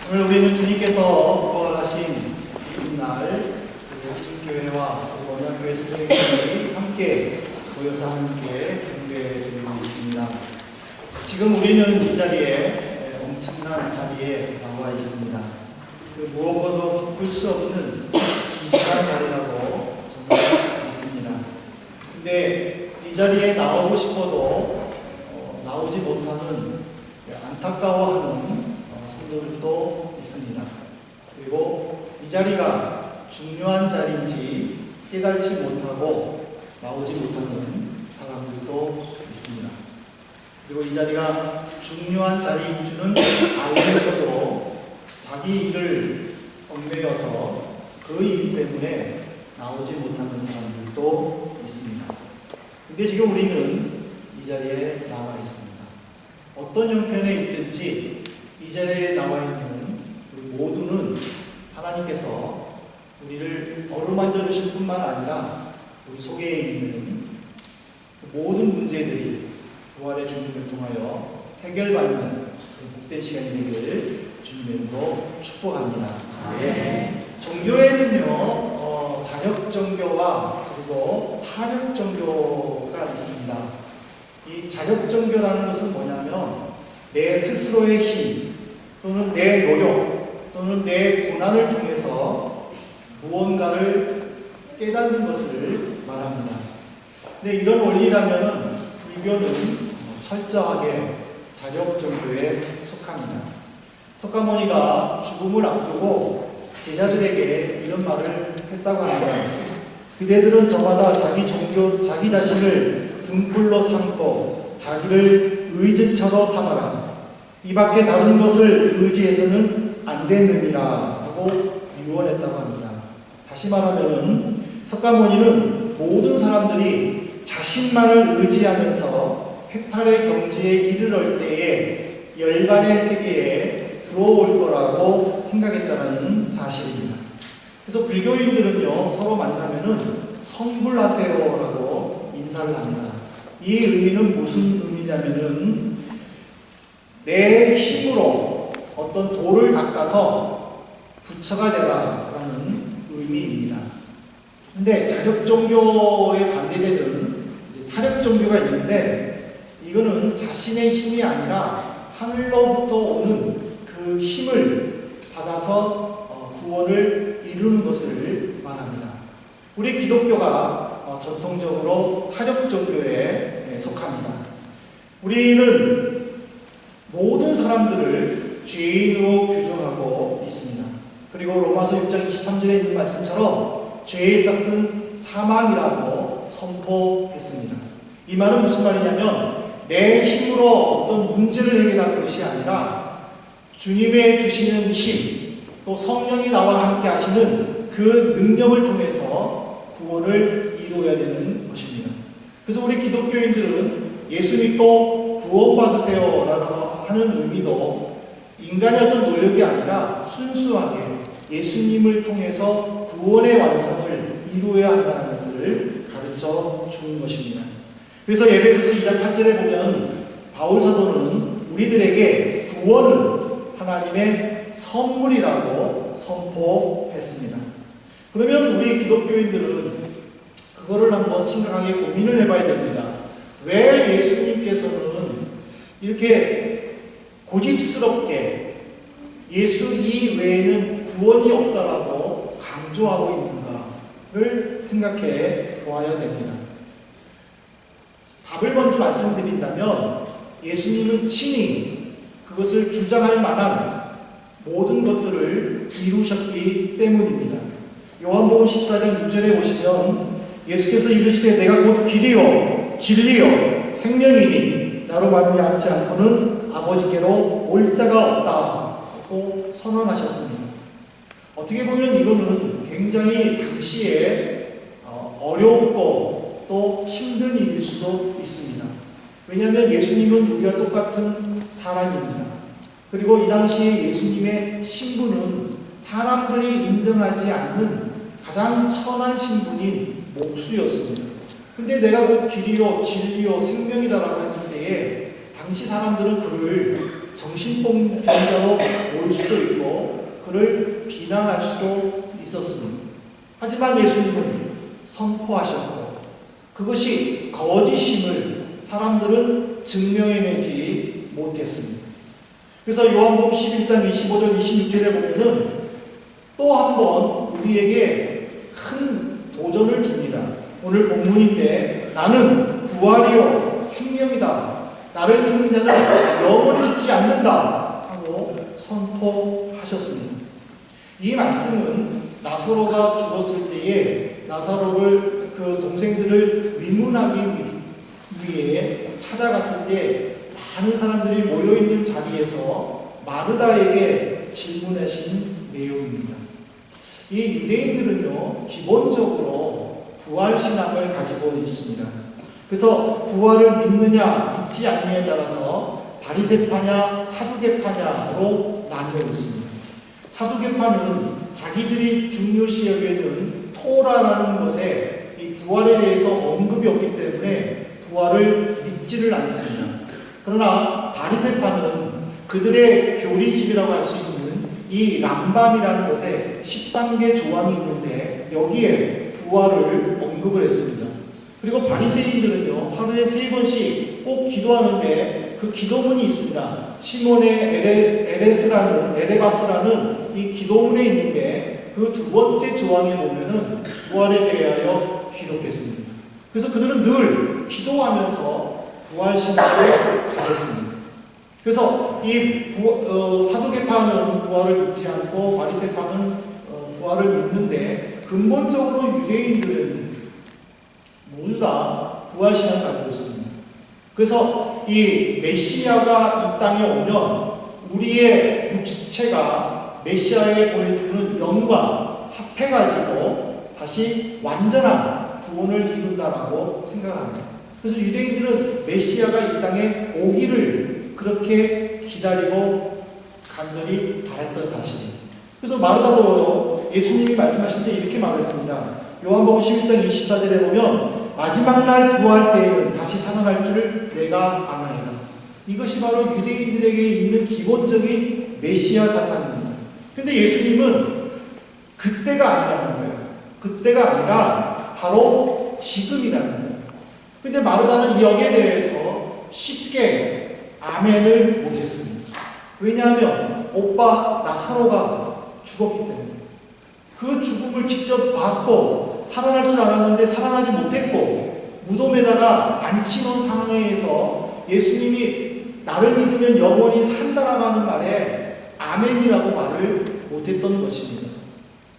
오늘 우리는 주님께서 부활하신 이날 교회와 언약교회 성도님들이 함께 모여서 함께 경배드리고 있습니다. 지금 우리는 이 자리에 엄청난 자리에 나와 있습니다. 그 무엇과도 바꿀 수 없는 이상한 자리라고 정말 있습니다. 근데 이 자리에 나오고 싶어도 나오지 못하는 안타까워하는 성도들도 있습니다. 그리고 이 자리가 중요한 자리인지 깨달지 못하고 나오지 못하는 사람들도 있습니다. 그리고 이 자리가 중요한 자리인 줄은 알면서도 자기 일을 얽매여서 그 일 때문에 나오지 못하는 사람들도 있습니다. 근데 지금 우리는 이 자리에 나와 있습니다. 어떤 형편에 있든지 이 자리에 나와 있는 우리 모두는 하나님께서 우리를 어루만져 주실 뿐만 아니라 우리 속에 있는 모든 문제들이 부활의 주님을 통하여 해결받는 복된 시간이 되기를 주님으로 축복합니다. 네. 종교에는요 자력 종교와 그리고 타력 종교가 있습니다. 이 자력 종교라는 것은 뭐냐면 내 스스로의 힘 또는 내 노력 또는 내 고난을 통해서 무언가를 깨닫는 것을 말합니다. 근데 이런 원리라면은 불교는 철저하게 자력 종교에 속합니다. 석가모니가 죽음을 앞두고 제자들에게 이런 말을 했다고 합니다. 그대들은 저마다 자기 자신을 등불로 삼고 자기를 의지처로 삼아라. 이 밖에 다른 것을 의지해서는 안 되느니라 하고 유언했다고 합니다. 다시 말하면 석가모니는 모든 사람들이 자신만을 의지하면서 해탈의 경지에 이르러 때에 열반의 세계에 들어올 거라고 생각했다는 사실입니다. 그래서 불교인들은요 서로 만나면은 성불하세요라고 인사를 합니다. 이 의미는 무슨 의미냐면은 내 힘으로 어떤 돌을 닦아서 부처가 되라라는 의미입니다. 근데 자력 종교에 반대되는 타력 종교가 있는데 이거는 자신의 힘이 아니라 하늘로부터 오는 그 힘을 받아서 구원을 이루는 것을 말합니다. 우리 기독교가 전통적으로 타력 종교에 속합니다. 우리는 모든 사람들을 죄인으로 규정하고 있습니다. 그리고 로마서 6장 23절에 있는 말씀처럼 죄의 삭은 사망이라고 선포했습니다. 이 말은 무슨 말이냐면 내 힘으로 어떤 문제를 해결할 것이 아니라 주님의 주시는 힘, 또 성령이 나와 함께 하시는 그 능력을 통해서 구원을 이루어야 되는 것입니다. 그래서 우리 기독교인들은 예수 믿고 구원받으세요 라고 하는 의미도 인간의 어떤 노력이 아니라 순수하게 예수님을 통해서 구원의 완성을 이루어야 한다는 것을 가르쳐 주는 것입니다. 그래서 에베소서 2장 8절에 보면 바울 사도는 우리들에게 구원은 하나님의 선물이라고 선포했습니다. 그러면 우리 기독교인들은 그거를 한번 심각하게 고민을 해봐야 됩니다. 왜 예수님께서는 이렇게 고집스럽게 예수 이외에는 구원이 없다라고 강조하고 있는가를 생각해 보아야 됩니다. 답을 먼저 말씀드린다면 예수님은 친히 그것을 주장할 만한 모든 것들을 이루셨기 때문입니다. 요한복음 14장 6절에 보시면 예수께서 이르시되 내가 곧 길이요 진리요 생명이니 나로 말미암지 않고는 아버지께로 올 자가 없다고 선언하셨습니다. 어떻게 보면 이거는 굉장히 당시에 어렵고 또 힘든 일일 수도 있습니다. 왜냐하면 예수님은 우리와 똑같은 사람입니다. 그리고 이 당시에 예수님의 신분은 사람들이 인정하지 않는 가장 천한 신분인 목수였습니다. 근데 내가 곧 길이요 진리요 생명이다라고 했을 때에 당시 사람들은 그를 정신병자로 볼 수도 있고 그를 비난할 수도 있었습니다. 하지만 예수님은 선포하셨고 그것이 거짓임을 사람들은 증명해내지 못했습니다. 그래서 요한복음 11장 25절 26절에 보면은 또 한 번 우리에게 큰 도전을 줍니다. 오늘 본문인데 나는 부활이요 생명이다. 나를 믿는 자는 영원히 죽지 않는다 하고 선포하셨습니다. 이 말씀은 나사로가 죽었을 때에 나사로를 그 동생들을 위문하기 위해 찾아갔을 때 많은 사람들이 모여있는 자리에서 마르다에게 질문하신 내용입니다. 이 유대인들은요 기본적으로 부활신앙을 가지고 있습니다. 그래서 부활을 믿느냐 믿지 않느냐에 따라서 바리새파냐 사두개파냐로 나뉘어 있습니다. 사두개파는 자기들이 중요시 여기는 토라라는 것에 이 부활에 대해서 언급이 없기 때문에 부활을 믿지를 않습니다. 그러나 바리새파는 그들의 교리집이라고 할 수 있는 이 람밤이라는 것에 13개 조항이 있는데 여기에 부활을 언급을 했습니다. 그리고 바리새인들은요 하루에 3번씩 꼭 기도하는데 그 기도문이 있습니다. 시몬의 에레바스라는 이 기도문에 있는데 그 두 번째 조항에 보면은 부활에 대하여 기록했습니다. 그래서 그들은 늘 기도하면서 부활신앙을 가졌습니다. 그래서 이 사두개파는 부활을 믿지 않고 바리새파는 부활을 믿는데 근본적으로 유대인들은 모두 다 부활신앙을 가지고 있습니다. 그래서 이 메시아가 이 땅에 오면 우리의 육체가 메시아에 보여주는 영과 합해가지고 다시 완전한 구원을 이룬다라고 생각합니다. 그래서 유대인들은 메시아가 이 땅에 오기를 그렇게 기다리고 간절히 바랐던 사실입니다. 그래서 마르다도 예수님이 말씀하실 때 이렇게 말했습니다. 요한복음 11장 24절에 보면 마지막 날 구할 때에는 다시 살아날 줄 내가 아나이다. 이것이 바로 유대인들에게 있는 기본적인 메시아 사상입니다. 근데 예수님은 그때가 아니라는 거예요. 그때가 아니라 바로 지금이라는 거예요. 근데 마르다는 여기에 대해서 쉽게 아멘을 못했습니다. 왜냐하면 오빠 나사로가 죽었기 때문에 그 죽음을 직접 봤고 살아날 줄 알았는데 살아나지 못했고 무덤에다가 앉혀놓은 상황에서 예수님이 나를 믿으면 영원히 산다라고 하는 말에 아멘이라고 말을 못했던 것입니다.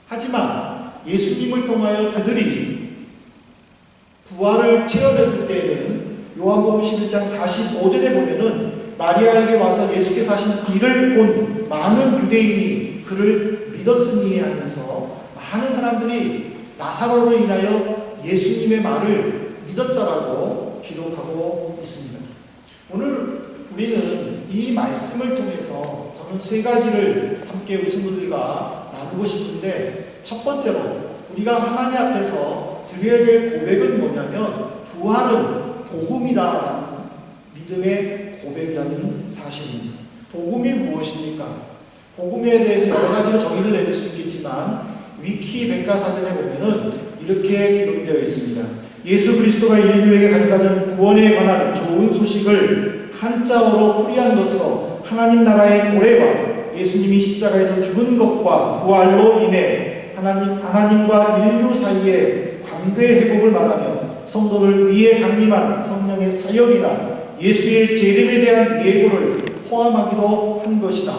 하지만 예수님을 통하여 그들이 부활을 체험했을 때에는 요한복음 11장 45절에 보면은 마리아에게 와서 예수께서 하신 일을 본 많은 유대인이 그를 믿었으니 하면서 많은 사람들이 나사로로 인하여 예수님의 말을 믿었다라고 기록하고 있습니다. 오늘 우리는 이 말씀을 통해서 저는 3가지를 함께 우리 친구들과 나누고 싶은데 첫 번째로 우리가 하나님 앞에서 드려야 될 고백은 뭐냐면 부활은 복음이다라는 믿음의 고백이라는 사실입니다. 복음이 무엇입니까? 복음에 대해서 여러 가지로 정의를 내릴 수 있겠지만 위키 백과사전에 보면은 이렇게 기록되어 있습니다. 예수 그리스도가 인류에게 가져다 준 구원에 관한 좋은 소식을 한자어로 풀이한 것으로 하나님 나라의 도래와 예수님이 십자가에서 죽은 것과 부활로 인해 하나님과 인류 사이의 관계 회복을 말하며 성도를 위에 강림한 성령의 사역이나 예수의 재림에 대한 예고를 포함하기도 한 것이다.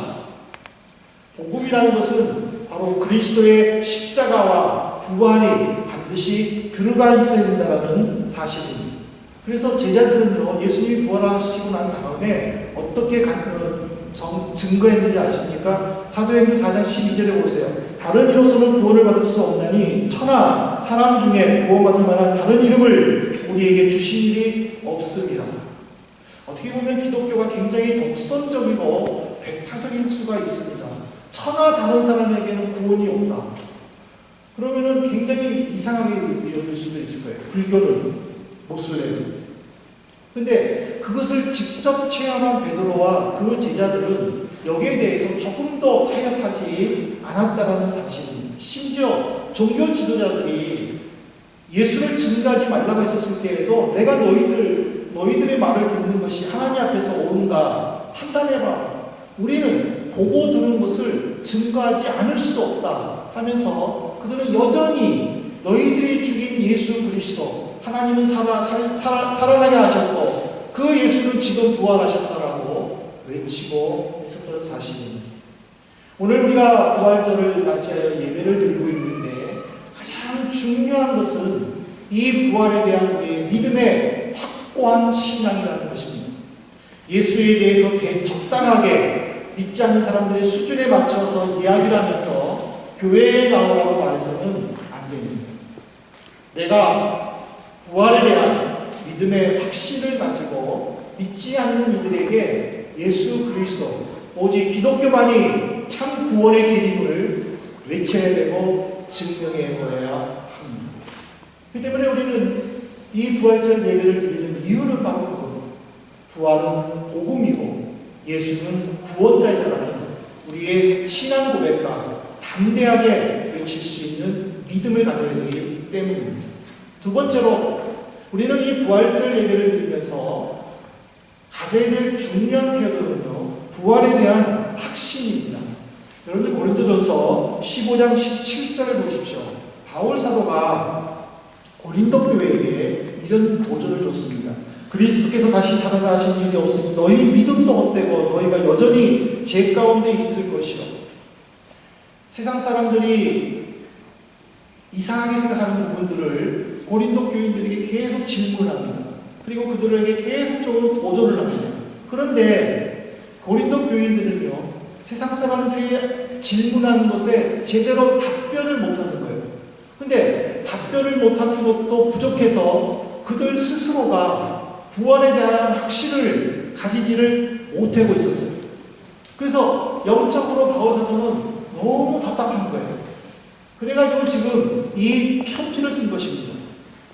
복음이라는 것은 바로 그리스도의 십자가와 부활이 반드시 들어가 있어야 된다는 사실입니다. 그래서 제자들은요, 예수님이 부활하시고 난 다음에 어떻게 증거했는지 아십니까? 사도행전 4장 12절에 보세요. 다른 이로서는 구원을 받을 수 없나니 천하 사람 중에 구원받을 만한 다른 이름을 우리에게 주신 일이 없습니다. 어떻게 보면 기독교가 굉장히 독선적이고 배타적인 수가 있습니다. 천하 다른 사람에게는 구원이 없다. 그러면은 굉장히 이상하게 여길 수도 있을 거예요. 불교는, 모슬렘은. 근데 그것을 직접 체험한 베드로와 그 제자들은 여기에 대해서 조금도 타협하지 않았다라는 사실입니다. 심지어 종교 지도자들이 예수를 증거하지 말라고 했었을 때에도 내가 너희들의 말을 듣는 것이 하나님 앞에서 옳은가 판단해봐. 우리는 보고 들은 것을 증거하지 않을 수 없다 하면서 그들은 여전히 너희들이 죽인 예수 그리스도 하나님은 살아나게 하셨고 그 예수는 지금 부활하셨다라고 외치고 있었던 사실입니다. 오늘 우리가 부활절을 맞이하여 예배를 드리고 있는데 가장 중요한 것은 이 부활에 대한 우리의 믿음의 확고한 신앙이라는 것입니다. 예수에 대해서 적당하게 믿지 않는 사람들의 수준에 맞춰서 이야기를 하면서 교회에 나오라고 말해서는 안 됩니다. 내가 부활에 대한 믿음의 확신을 가지고 믿지 않는 이들에게 예수 그리스도 오직 기독교만이 참 구원의 길임을 외쳐야 되고 증명해 보아야 합니다. 그렇기 때문에 우리는 이 부활절 예배를 드리는 이유는 바로 그겁니다. 부활은 복음이고 예수는 구원자이다라는 우리의 신앙 고백과 담대하게 외칠 수 있는 믿음을 가져야 되기 때문입니다. 두 번째로 우리는 이 부활절 예배를 드리면서 가져야 될 중요한 태도는요, 부활에 대한 확신입니다. 여러분들 고린도전서 15장 17절을 보십시오. 바울 사도가 고린도 교회에게 이런 도전을 줬습니다. 그리스도께서 다시 살아나신 일이 없으니 너희 믿음도 헛되고 너희가 여전히 죄 가운데 있을 것이요. 세상 사람들이 이상하게 생각하는 부분들을 고린도 교인들에게 계속 질문합니다. 그리고 그들에게 계속적으로 도전을 합니다. 그런데 고린도 교인들은요, 세상 사람들이 질문하는 것에 제대로 답변을 못하는 거예요. 근데 답변을 못하는 것도 부족해서 그들 스스로가 부활에 대한 확신을 가지지를 못하고 있었어요. 그래서 영적으로 바울 사도는 너무 답답한 거예요. 그래가지고 지금 이 편지를 쓴 것입니다.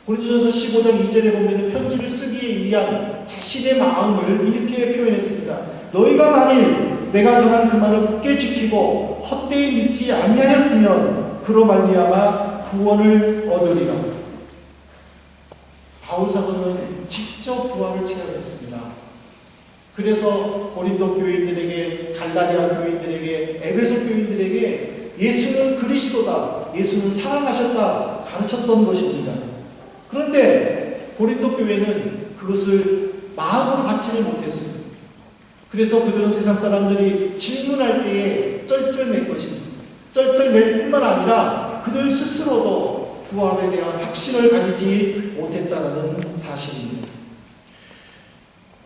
고린도전서 15장 2절에 보면 편지를 쓰기 위한 자신의 마음을 이렇게 표현했습니다. 너희가 만일 내가 전한 그 말을 굳게 지키고 헛되이 믿지 아니하였으면 그로 말미암아 구원을 얻으리라. 바울 사도는 직접 부활을 체험했습니다. 그래서 고린도 교인들에게, 갈라디아 교인들에게, 에베소 교인들에게 예수는 그리스도다, 예수는 살아나셨다 가르쳤던 것입니다. 그런데 고린도 교회는 그것을 마음으로 받지를 못했습니다. 그래서 그들은 세상 사람들이 질문할 때에 쩔쩔맬 것입니다. 쩔쩔맬 뿐만 아니라 그들 스스로도 부활에 대한 확신을 가지지 못했다는 사실입니다.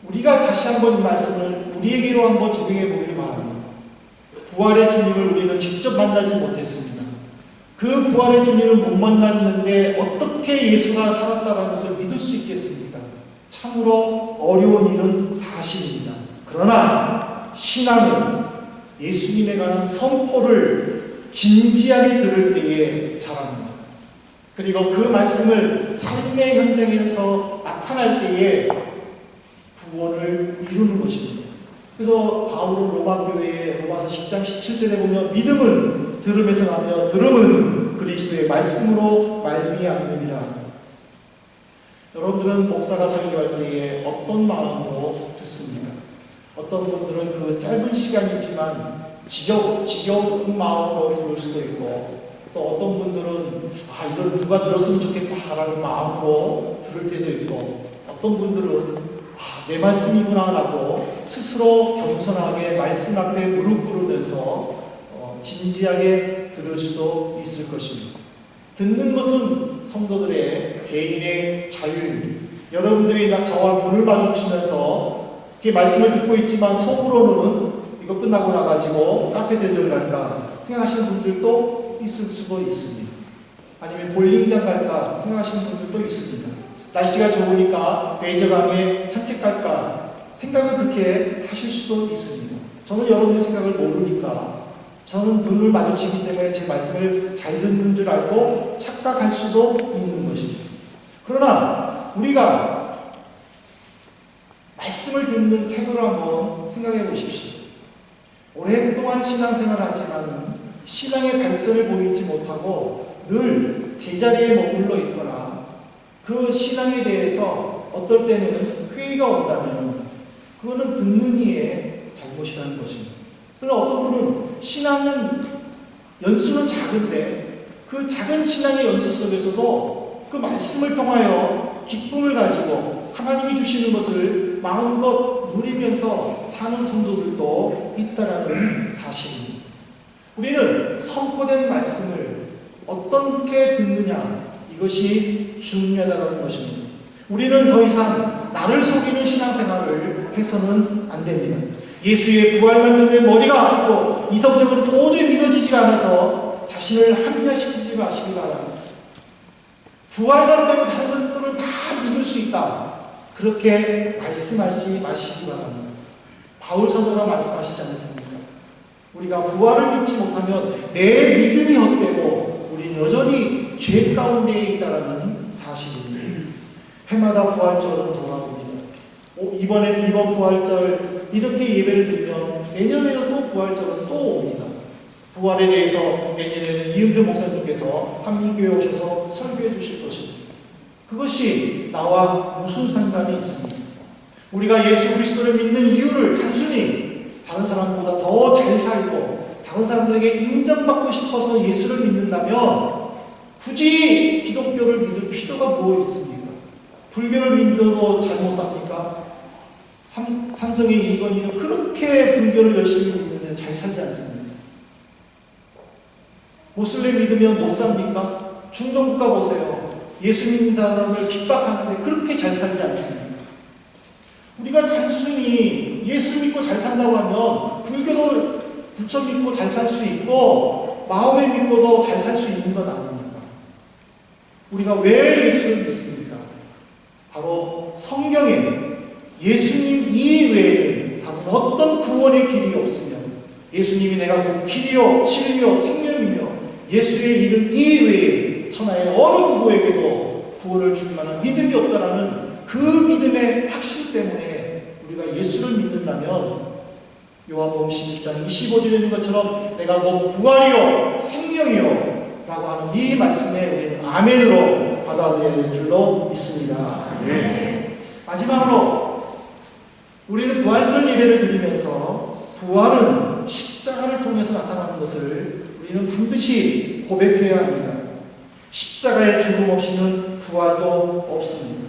우리가 다시 한번 이 말씀을 우리에게로 한번 적용해 보기를 바랍니다. 부활의 주님을 우리는 직접 만나지 못했습니다. 그 부활의 주님을 못 만났는데 어떻게 예수가 살았다는 것을 믿을 수 있겠습니까? 참으로 어려운 일은 사실입니다. 그러나 신앙은 예수님에 관한 선포를 진지하게 들을 때에 자랍니다. 그리고 그 말씀을 삶의 현장에서 나타날 때에 구원을 이루는 것입니다. 그래서 바울은 로마교회의 로마서 10장 17절에 보면 믿음은 들음에서 나며 들음은 그리스도의 말씀으로 말미암느니라. 여러분들은 목사가 설교할 때에 어떤 마음으로 듣습니까? 어떤 분들은 그 짧은 시간이지만 지겨운 마음으로 들을 수도 있고, 또 어떤 분들은 이걸 누가 들었으면 좋겠다라는 마음으로 들을 때도 있고, 어떤 분들은 내 말씀이구나라고 스스로 겸손하게 말씀 앞에 무릎 꿇으면서 진지하게 들을 수도 있을 것입니다. 듣는 것은 성도들의 개인의 자유입니다. 여러분들이 저와 눈을 마주치면서 이렇게 말씀을 듣고 있지만 속으로는 이거 끝나고 나가지고 카페 대절 갈까 생각하시는 분들도 있을 수도 있습니다. 아니면 볼링장 갈까 생각하시는 분들도 있습니다. 날씨가 좋으니까 베이저강에 산책 갈까 생각을 그렇게 하실 수도 있습니다. 저는 여러분의 생각을 모르니까 저는 눈을 마주치기 때문에 제 말씀을 잘 듣는 줄 알고 착각할 수도 있는 것입니다. 그러나 우리가 말씀을 듣는 태도를 한번 생각해 보십시오. 오랫동안 신앙생활을 하지만 신앙의 발전을 보이지 못하고 늘 제자리에 머물러 있거나 그 신앙에 대해서 어떨 때는 회의가 온다면 그거는 듣는 이의 잘못이라는 것입니다. 그러나 어떤 분은 신앙은 연수는 작은데 그 작은 신앙의 연수 속에서도 그 말씀을 통하여 기쁨을 가지고 하나님이 주시는 것을 마음껏 누리면서 사는 성도들도 있다라는 사실입니다. 우리는 선포된 말씀을 어떻게 듣느냐, 이것이 중요하다는 것입니다. 우리는 더 이상 나를 속이는 신앙생활을 해서는 안 됩니다. 예수의 부활만 들으면 머리가 아프고 이성적으로 도저히 믿어지지 않아서 자신을 합리화시키지 마시기 바랍니다. 부활만 빼고 다른 것들은 다 믿을 수 있다, 그렇게 말씀하지 마시기 바랍니다. 바울 사도가 말씀하시지 않았습니까? 우리가 부활을 믿지 못하면 내 믿음이 헛되고 우리는 여전히 죄 가운데에 있다는 사실입니다. 해마다 부활절은 돌아옵니다. 이번 부활절 이렇게 예배를 드리면 내년에는 또 부활절은 또 옵니다. 부활에 대해서 내년에는 이은표 목사님께서 한민교회에 오셔서 설교해 주실 것입니다. 그것이 나와 무슨 상관이 있습니까? 우리가 예수 그리스도를 믿는 이유를 단순히 다른 사람보다 더 잘 살고 다른 사람들에게 인정받고 싶어서 예수를 믿는다면 굳이 기독교를 믿을 필요가 뭐 있습니까? 불교를 믿어도 잘못 삽니까? 삼성의 이건희는 그렇게 불교를 열심히 믿는데 잘 살지 않습니다. 모슬림 믿으면 못 삽니까? 중동국가 보세요. 예수 믿는 사람을 핍박하는데 그렇게 잘 살지 않습니까? 우리가 단순히 예수 믿고 잘 산다고 하면 불교도 부처 믿고 잘 살 수 있고 마음에 믿고도 잘 살 수 있는 것 아닙니까? 우리가 왜 예수를 믿습니까? 바로 성경에 예수님 이외에는 다른 어떤 구원의 길이 없으며 예수님이 내가 곧 길이요 진리요 생명이며 예수의 이름 이외에 천하의 어느 누구에게도 구원을 줄 만한 믿음이 없다라는 그 믿음의 확신 때문에 우리가 예수를 믿는다면 요한복음 11장 25절에 있는 것처럼 내가 곧 부활이요 생명이요 라고 하는 이 말씀에 우리는 아멘으로 받아들여야 될 줄로 믿습니다. 마지막으로 우리는 부활절 예배를 드리면서 부활은 십자가를 통해서 나타나는 것을 우리는 반드시 고백해야 합니다. 십자가의 죽음 없이는 부활도 없습니다.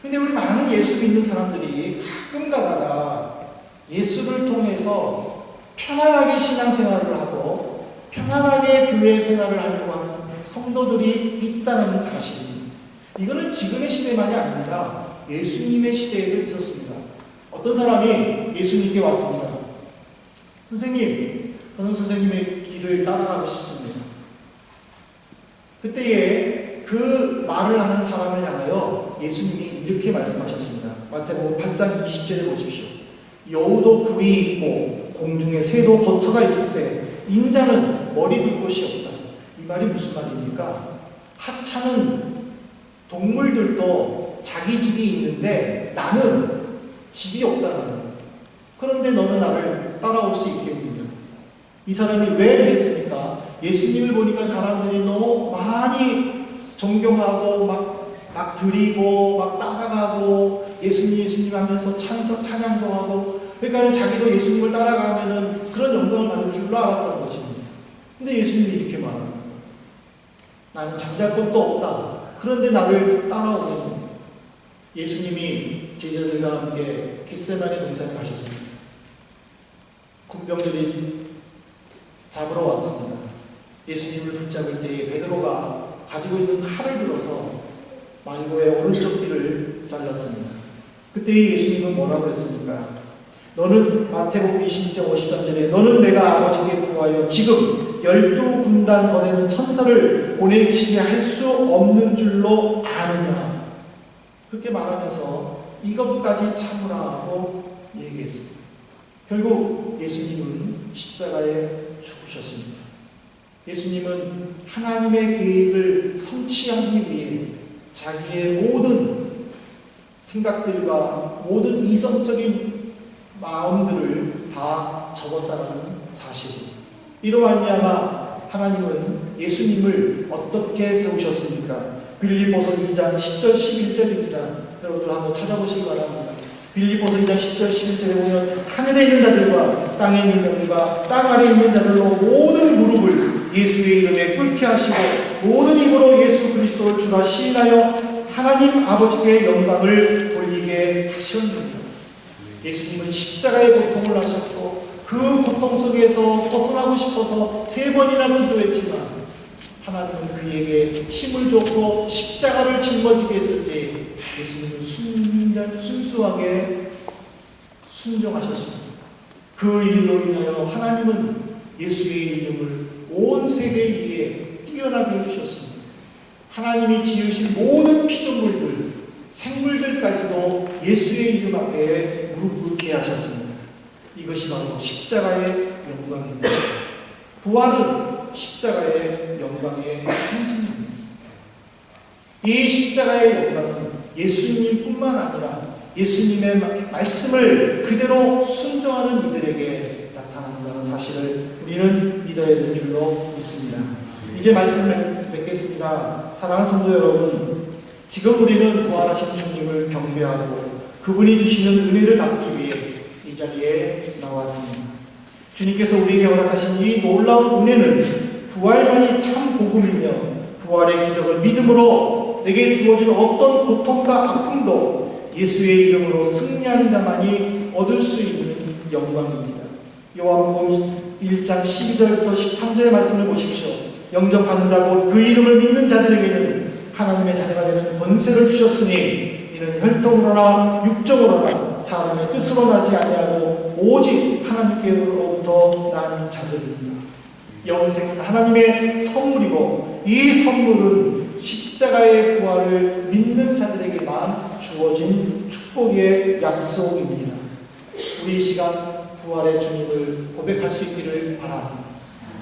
근데 우리 많은 예수 믿는 사람들이 가끔 가다가 예수를 통해서 편안하게 신앙생활을 하고 편안하게 교회 생활을 하려고 하는 성도들이 있다는 사실입니다. 이거는 지금의 시대만이 아닙니다. 예수님의 시대에도 있었습니다. 어떤 사람이 예수님께 왔습니다. 선생님, 저는 선생님의 길을 따라가고 싶습니다. 그때에 그 말을 하는 사람을 향하여 예수님이 이렇게 말씀하셨습니다. 마태복음 8장 20절에 보십시오. 여우도 굴이 있고 공중에 새도 거처가 있을 때 인자는 머리 둘 곳이 없다. 이 말이 무슨 말입니까? 하찮은 동물들도 자기 집이 있는데 나는 집이 없다는 거예요. 그런데 너는 나를 따라올 수 있겠느냐? 이 사람이 왜 이랬습니까? 예수님을 보니까 사람들이 너무 많이 존경하고 막 드리고 막 따라가고 예수님 하면서 찬양도 하고, 그러니까 자기도 예수님을 따라가면은 그런 영광을 받을 줄로 알았던 거지. 근데 예수님이 이렇게 말합니다. 나는 잠잘 곳도 없다. 그런데 나를 따라오는 예수님이 제자들과 함께 겟세마네 동산에 가셨습니다. 군병들이 잡으러 왔습니다. 예수님을 붙잡을 때에 베드로가 가지고 있는 칼을 들어서 말고의 오른쪽 귀를 잘랐습니다. 그때 예수님은 뭐라고 했습니까? 너는 마태복음 26장 53절에 너는 내가 아버지께 구하여 지금 12군단 거내는 천사를 보내시게 할 수 없는 줄로 아느냐? 그렇게 말하면서 이것까지 참으라 하고 얘기했습니다. 결국 예수님은 십자가에 죽으셨습니다. 예수님은 하나님의 계획을 성취하기 위해 자기의 모든 생각들과 모든 이성적인 마음들을 다 접었다는 사실입니다. 이로 말미암아 하나님은 예수님을 어떻게 세우셨습니까? 빌립보서 2장 10절 11절입니다. 여러분들 한번 찾아보시기 바랍니다. 빌립보서 2장 10절 11절에 보면 하늘에 있는 자들과 땅에 있는 자들과 땅 아래에 있는 자들로 모든 무릎을 예수의 이름에 꿇게 하시고 모든 입으로 예수 그리스도를 주라 시인하여 하나님 아버지께 영광을 돌리게 하셨느니라. 예수님은 십자가의 고통을 하셨고 그 고통 속에서 벗어나고 싶어서 3번이나 기도했지만 하나님은 그에게 힘을 줬고 십자가를 짊어지게 했을 때 예수님은 순수하게 순종하셨습니다. 그 일로 인하여 하나님은 예수의 이름을 온 세계 위에 뛰어나게 해주셨습니다. 하나님이 지으신 모든 피조물들, 생물들까지도 예수의 이름 앞에 무릎 꿇게 하셨습니다. 이것이 바로 십자가의 영광입니다. 부활은 십자가의 영광의 상징입니다. 이 십자가의 영광은 예수님뿐만 아니라 예수님의 말씀을 그대로 순종하는 이들에게 나타난다는 사실을 우리는 믿어야 될 줄로 믿습니다. 이제 말씀을 맺겠습니다. 사랑하는 성도 여러분, 지금 우리는 부활하신 주님을 경배하고 그분이 주시는 은혜를 받기 위해 이 자리에 나왔습니다. 주님께서 우리에게 허락하신 이 놀라운 은혜는 부활만이 참 복음이며 부활의 기적을 믿음으로 내게 주어진 어떤 고통과 아픔도 예수의 이름으로 승리하는 자만이 얻을 수 있는 영광입니다. 요한복음 1장 12절부터 13절의 말씀을 보십시오. 영접하는 자 곧 그 이름을 믿는 자들에게는 하나님의 자녀가 되는 권세를 주셨으니 이는 혈통으로나 육정으로나 사람의 뜻으로 나지 아니하고 오직 하나님께로부터 난 자들입니다. 영생은 하나님의 선물이고 이 선물은 십자가의 부활을 믿는 자들에게만 주어진 축복의 약속입니다. 우리 이 시간 부활의 주님을 고백할 수 있기를 바랍니다.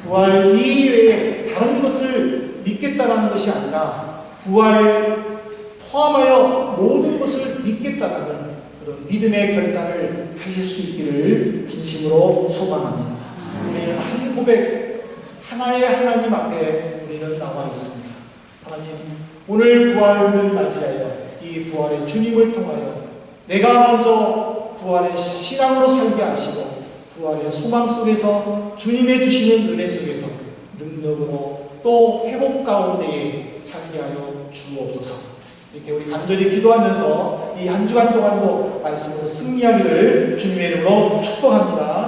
부활 이외에 다른 것을 믿겠다라는 것이 아니라 부활 포함하여 모든 것을 믿겠다라는 그런 믿음의 결단을 하실 수 있기를 진심으로 소망합니다. 우리는 한 고백, 하나의 하나님 앞에 우리는 나와 있습니다. 하나님, 오늘 부활을 맞이하여 이 부활의 주님을 통하여 내가 먼저 부활의 신앙으로 살게 하시고 부활의 소망 속에서 주님의 주시는 은혜 속에서 능력으로 또 회복 가운데에 살게 하여 주옵소서. 이렇게 우리 간절히 기도하면서 이 한 주간 동안도 말씀으로 승리하기를 주님의 이름으로 축복합니다.